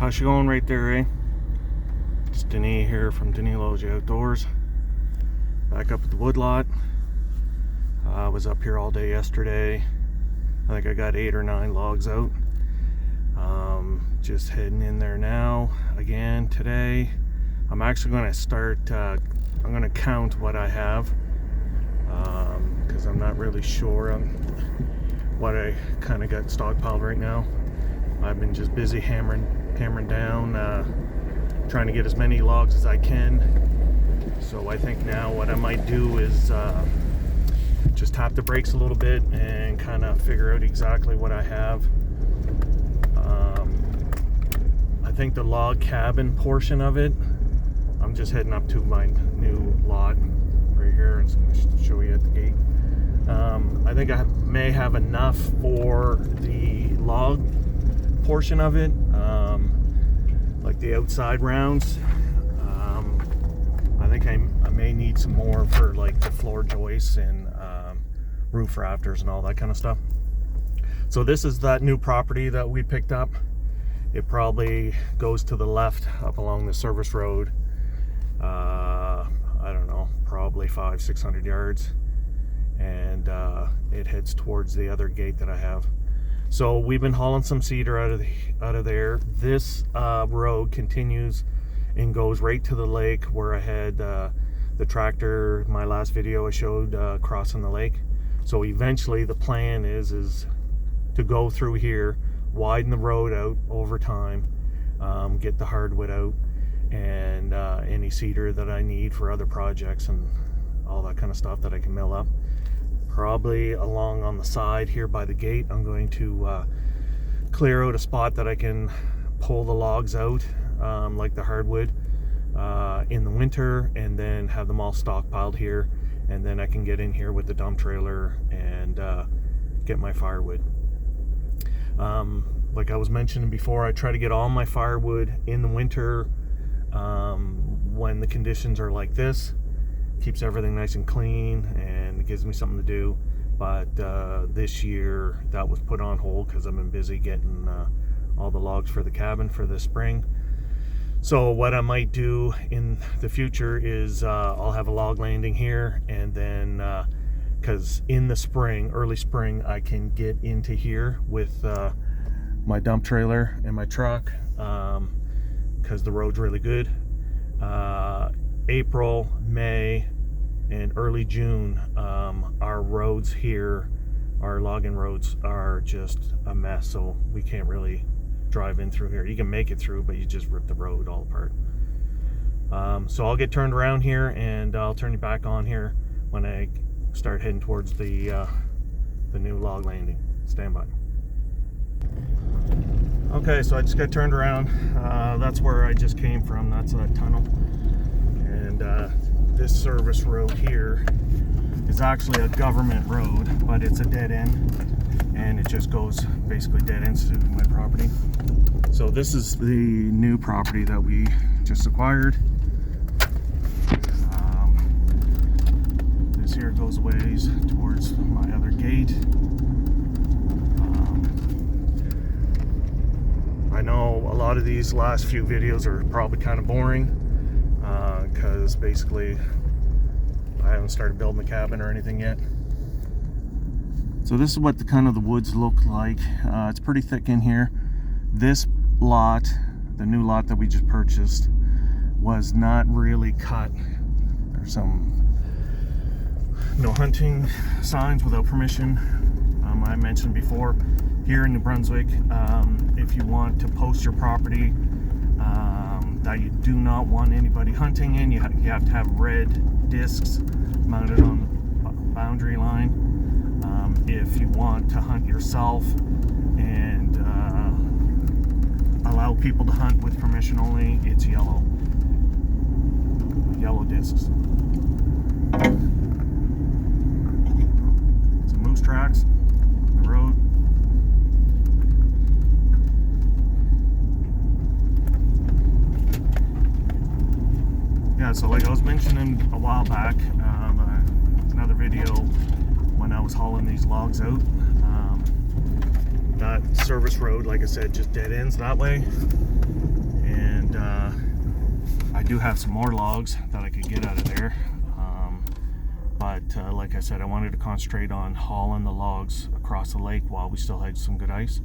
How's she going right there, eh? It's Denis here from Denis Outdoors. Back up at the woodlot. I was up here all day yesterday. I think I got 8 or 9 logs out. Just heading in there now again today. I'm actually going to start, I'm going to count what I have, because I'm not really sure on what I kind of got stockpiled right now. I've been just busy hammering down, trying to get as many logs as I can. So I think now what I might do is just tap the brakes a little bit and kind of figure out exactly what I have. I think the log cabin portion of it, I'm just heading up to my new lot right here and show you at the gate. I think I may have enough for the log portion of it, like the outside rounds. I think I may need some more for like the floor joists and roof rafters and all that kind of stuff. So this is that new property that we picked up. It probably goes to the left up along the service road. I don't know, probably 500-600 yards, and it heads towards the other gate that I have. So we've been hauling some cedar out of there. This road continues and goes right to the lake where I had the tractor. My last video I showed crossing the lake. So eventually the plan is to go through here, widen the road out over time, get the hardwood out, and any cedar that I need for other projects and all that kind of stuff that I can mill up. Probably along on the side here by the gate, I'm going to clear out a spot that I can pull the logs out, like the hardwood, in the winter, and then have them all stockpiled here, and then I can get in here with the dump trailer and get my firewood. Like I was mentioning before, I try to get all my firewood in the winter when the conditions are like this. Keeps everything nice and clean and it gives me something to do. But this year that was put on hold because I've been busy getting all the logs for the cabin for the spring. So what I might do in the future is I'll have a log landing here, and then because in the spring, early spring, I can get into here with my dump trailer and my truck, because the road's really good. April, May, and early June, our roads here, our logging roads, are just a mess, so we can't really drive in through here. You can make it through, but you just rip the road all apart. So I'll get turned around here, and I'll turn you back on here when I start heading towards the new log landing. Stand by. Okay, so I just got turned around. That's where I just came from. That's a tunnel. And this service road here is actually a government road, but it's a dead end, and it just goes basically dead ends to my property. So this is the new property that we just acquired. This here goes ways towards my other gate. I know a lot of these last few videos are probably kind of boring, because basically I haven't started building the cabin or anything yet. So this is what the kind of the woods look like. It's pretty thick in here. This lot, the new lot that we just purchased, was not really cut. There's some no hunting signs without permission. I mentioned before, here in New Brunswick, if you want to post your property that you do not want anybody hunting in, you have to have red discs mounted on the boundary line. If you want to hunt yourself and allow people to hunt with permission only, it's yellow discs. Some moose tracks on the road. Yeah, so like I was mentioning a while back, another video when I was hauling these logs out, that service road, like I said, just dead ends that way. and I do have some more logs that I could get out of there, but like I said, I wanted to concentrate on hauling the logs across the lake while we still had some good ice,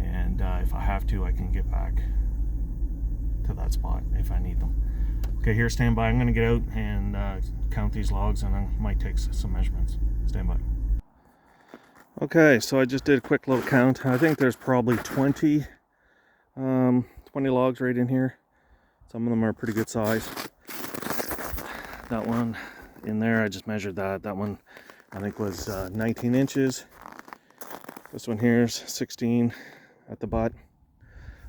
and if I have to, I can get back to that spot if I need them. Okay, here, stand by. I'm going to get out and count these logs, and I might take some measurements. Stand by. Okay, so I just did a quick little count. I think there's probably 20 logs right in here. Some of them are pretty good size. That one in there, I just measured that. That one I think was 19 inches. This one here is 16 at the butt.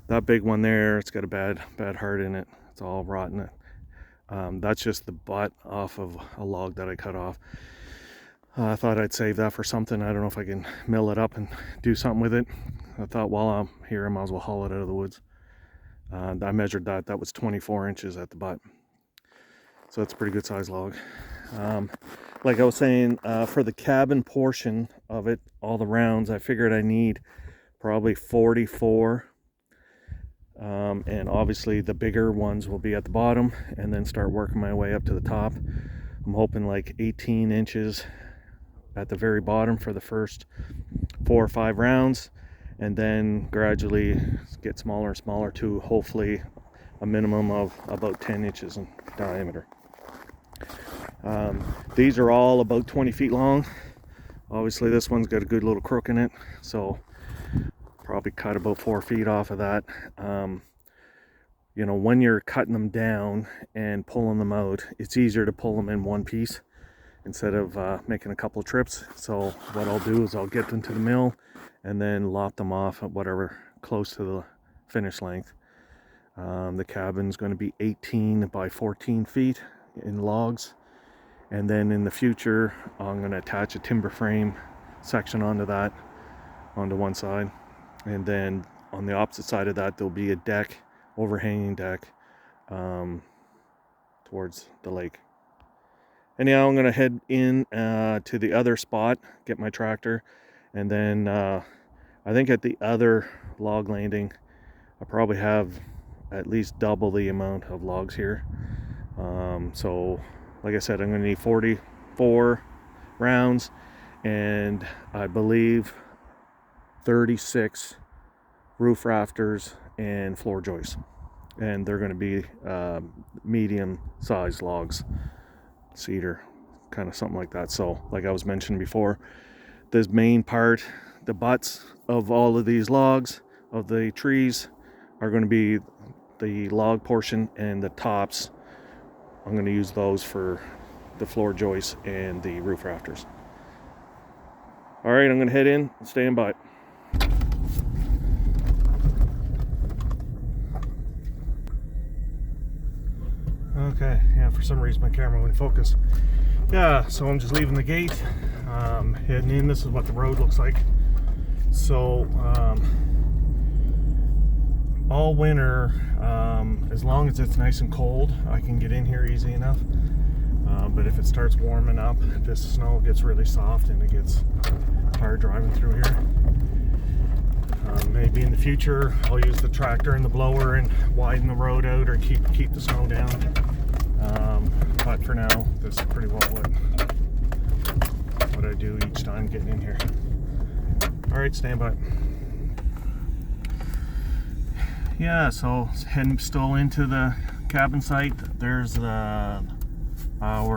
That big one there, it's got a bad heart in it. It's all rotten. That's just the butt off of a log that I cut off. I thought I'd save that for something. I don't know if I can mill it up and do something with it. I thought while I'm here, I might as well haul it out of the woods. I measured that. That was 24 inches at the butt. So that's a pretty good size log. Like I was saying, for the cabin portion of it, all the rounds, I figured I need probably 44. And obviously the bigger ones will be at the bottom, and then start working my way up to the top. I'm hoping like 18 inches at the very bottom for the first 4 or 5 rounds, and then gradually get smaller and smaller to hopefully a minimum of about 10 inches in diameter. These are all about 20 feet long. Obviously this one's got a good little crook in it, so probably cut about 4 feet off of that. You know, when you're cutting them down and pulling them out, it's easier to pull them in one piece instead of making a couple of trips. So what I'll do is I'll get them to the mill and then lop them off at whatever close to the finish length. The cabin's going to be 18 by 14 feet in logs, and then in the future I'm going to attach a timber frame section onto that, onto one side, and then on the opposite side of that there'll be a deck, overhanging deck, towards the lake. Anyhow, I'm going to head in to the other spot, get my tractor, and then I think at the other log landing I probably have at least double the amount of logs here. So like I said, I'm going to need 44 rounds, and I believe 36 roof rafters and floor joists, and they're going to be medium sized logs, cedar, kind of something like that. So like I was mentioning before, this main part, the butts of all of these logs of the trees are going to be the log portion, and the tops I'm going to use those for the floor joists and the roof rafters. All right, I'm going to head in and stand by. Okay, yeah, for some reason my camera wouldn't focus. Yeah, so I'm just leaving the gate, heading in. This is what the road looks like. So all winter, as long as it's nice and cold, I can get in here easy enough. But if it starts warming up, this snow gets really soft and it gets hard driving through here. Maybe in the future I'll use the tractor and the blower and widen the road out, or keep the snow down. But for now, this is pretty well what I do each time getting in here. All right, stand by. Yeah, so heading still into the cabin site. There's our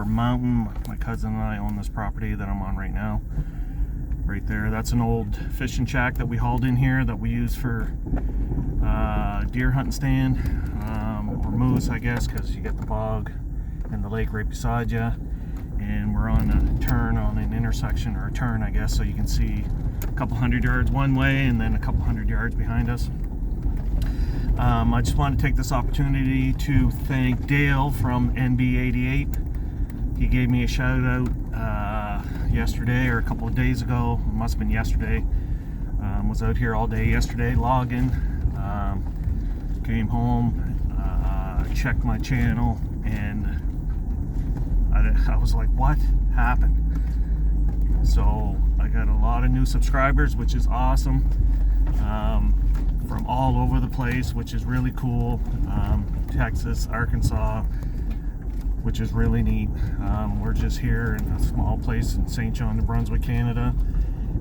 mountain. My cousin and I own this property that I'm on right now. Right there, that's an old fishing shack that we hauled in here that we use for deer hunting stand, or moose, I guess, because you get the bog and the lake right beside you. And we're on a turn, on an intersection, or a turn, I guess, so you can see a couple hundred yards one way and then a couple hundred yards behind us. I just want to take this opportunity to thank Dale from NB88. He gave me a shout out yesterday, or a couple of days ago. It must have been yesterday. Was out here all day yesterday logging. Came home, checked my channel, and I was like, what happened? So I got a lot of new subscribers, which is awesome, from all all over the place, which is really cool. Texas, Arkansas, which is really neat. We're just here in a small place in St. John, New Brunswick, Canada,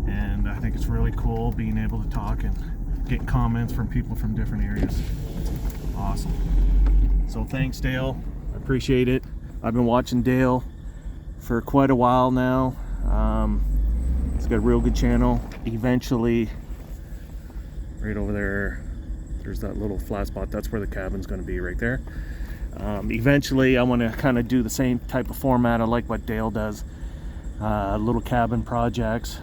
and I think it's really cool being able to talk and get comments from people from different areas. Awesome. So thanks, Dale. I appreciate it. I've been watching Dale for quite a while now. He's got a real good channel. Eventually, right over there, there's that little flat spot. That's where the cabin's going to be, right there. Eventually, I want to kind of do the same type of format. I like what Dale does. Little cabin projects.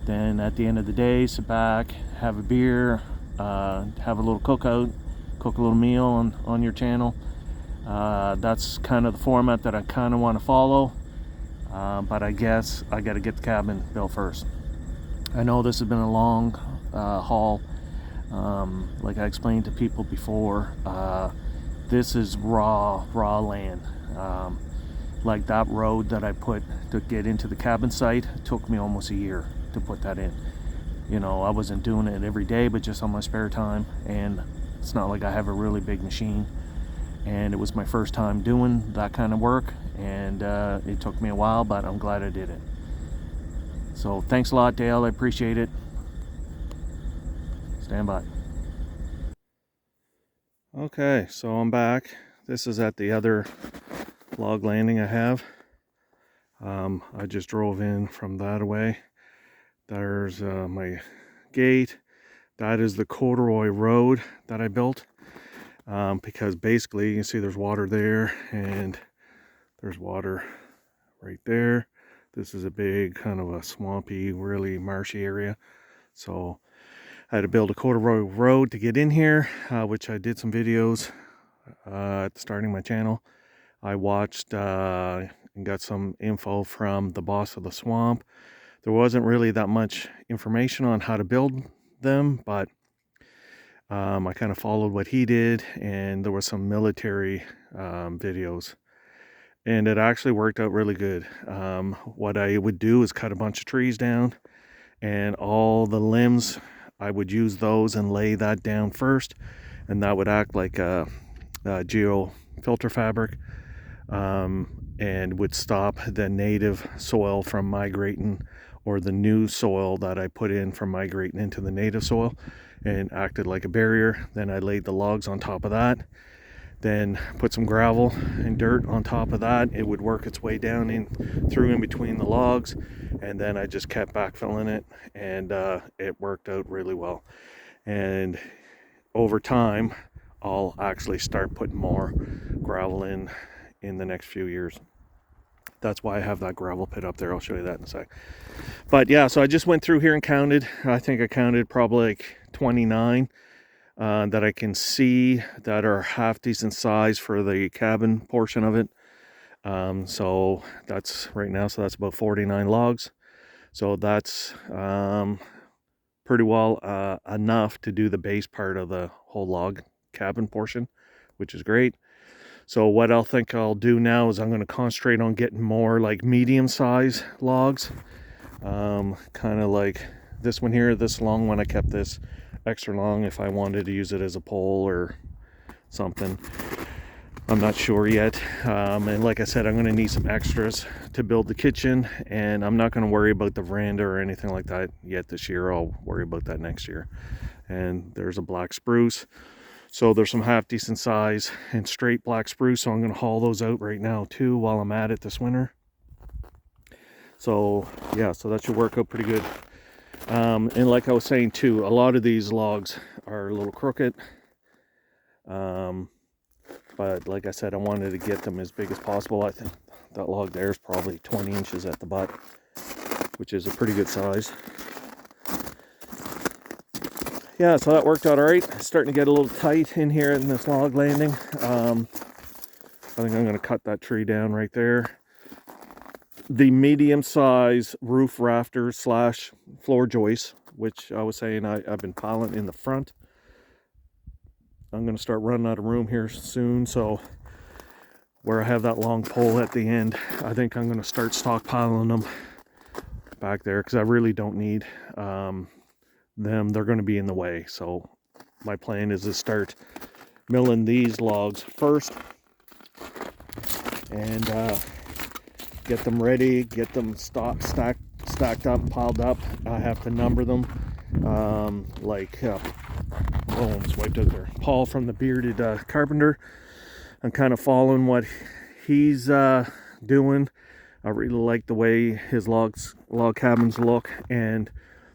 Then at the end of the day, sit back, have a beer, have a little cookout, cook a little meal on your channel. That's kind of the format that I kind of want to follow. But I guess I got to get the cabin built first. I know this has been a long haul. Like I explained to people before, this is raw land. Like that road that I put to get into the cabin site took me almost a year to put that in. You know, I wasn't doing it every day, but just on my spare time, and it's not like I have a really big machine. And it was my first time doing that kind of work, and it took me a while, but I'm glad I did it. So thanks a lot, Dale. I appreciate it. Stand by. Okay, so I'm back. This is at the other log landing I have. I just drove in from that away. There's my gate. That is the corduroy road that I built. Because basically you can see there's water there and there's water right there. This is a big kind of a swampy, really marshy area. So I had to build a corduroy road to get in here, which I did some videos at the starting of my channel. I watched and got some info from the boss of the swamp. There wasn't really that much information on how to build them, but I kind of followed what he did, and there were some military videos, and it actually worked out really good. What I would do is cut a bunch of trees down, and all the limbs, I would use those and lay that down first, and that would act like a geo filter fabric, and would stop the native soil from migrating, or the new soil that I put in from migrating into the native soil, and acted like a barrier. Then I laid the logs on top of that, then put some gravel and dirt on top of that. It would work its way down through in between the logs, and then I just kept backfilling it, and it worked out really well. And over time, I'll actually start putting more gravel in the next few years. That's why I have that gravel pit up there. I'll show you that in a sec. But yeah, so I just went through here and counted. I think I counted probably like 29 that I can see that are half decent size for the cabin portion of it. So that's right now, so that's about 49 logs. So that's pretty well enough to do the base part of the whole log cabin portion, which is great. So what I'll think I'll do now is I'm going to concentrate on getting more like medium size logs. Kind of like this one here, this long one. I kept this extra long if I wanted to use it as a pole or something. I'm not sure yet. And like I said, I'm going to need some extras to build the kitchen, and I'm not going to worry about the veranda or anything like that yet this year. I'll worry about that next year. And there's a black spruce. So there's some half decent size and straight black spruce. So I'm going to haul those out right now too while I'm at it this winter. So yeah, so that should work out pretty good. And like I was saying too, a lot of these logs are a little crooked. But like I said, I wanted to get them as big as possible. I think that log there is probably 20 inches at the butt, which is a pretty good size. Yeah, so that worked out all right. It's starting to get a little tight in here in this log landing. I think I'm going to cut that tree down right there. The medium size roof rafters / floor joists, which I was saying I've been piling in the front. I'm going to start running out of room here soon, so where I have that long pole at the end, I think I'm going to start stockpiling them back there, because I really don't need them, they're going to be in the way. So my plan is to start milling these logs first and get them ready, get them stacked up, piled up. I have to number them almost wiped out there. Paul from the Bearded Carpenter. I'm kind of following what he's doing. I really like the way his log cabins look and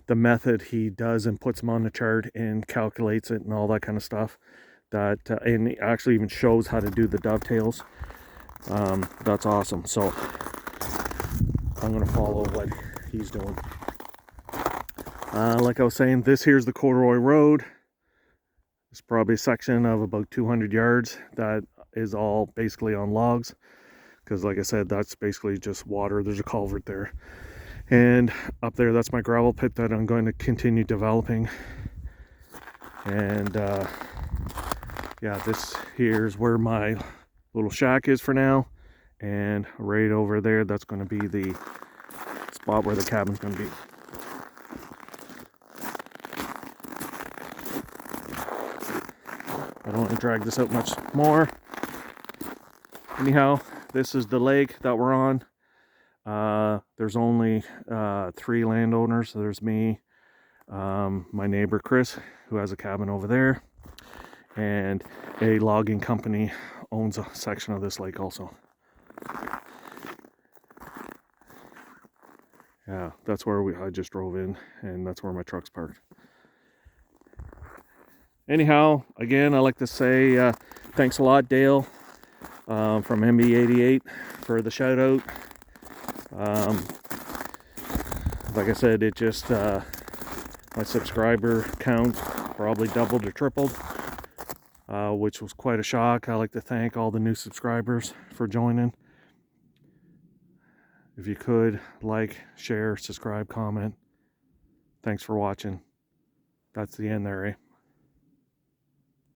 the method he does and puts them on the chart and calculates it and all that kind of stuff. That and he actually even shows how to do the dovetails. That's awesome. So I'm gonna follow what he's doing. Like I was saying, this here's the Corduroy Road. It's probably a section of about 200 yards that is all basically on logs, because like I said, that's basically just water. There's a culvert there, and up there, that's my gravel pit that I'm going to continue developing. And yeah, this here's where my little shack is for now, and right over there, that's going to be the spot where the cabin's going to be. I don't want to drag this out much more. Anyhow, this is the lake that we're on. There's only 3 landowners. There's me, my neighbor Chris, who has a cabin over there, and a logging company owns a section of this lake also. Yeah, that's where I just drove in, and that's where my truck's parked. Anyhow, again, I like to say thanks a lot, Dale, from MB88 for the shout out. Like I said, it just my subscriber count probably doubled or tripled, which was quite a shock. I like to thank all the new subscribers for joining. If you could like, share, subscribe, comment. Thanks for watching. That's the end there, eh?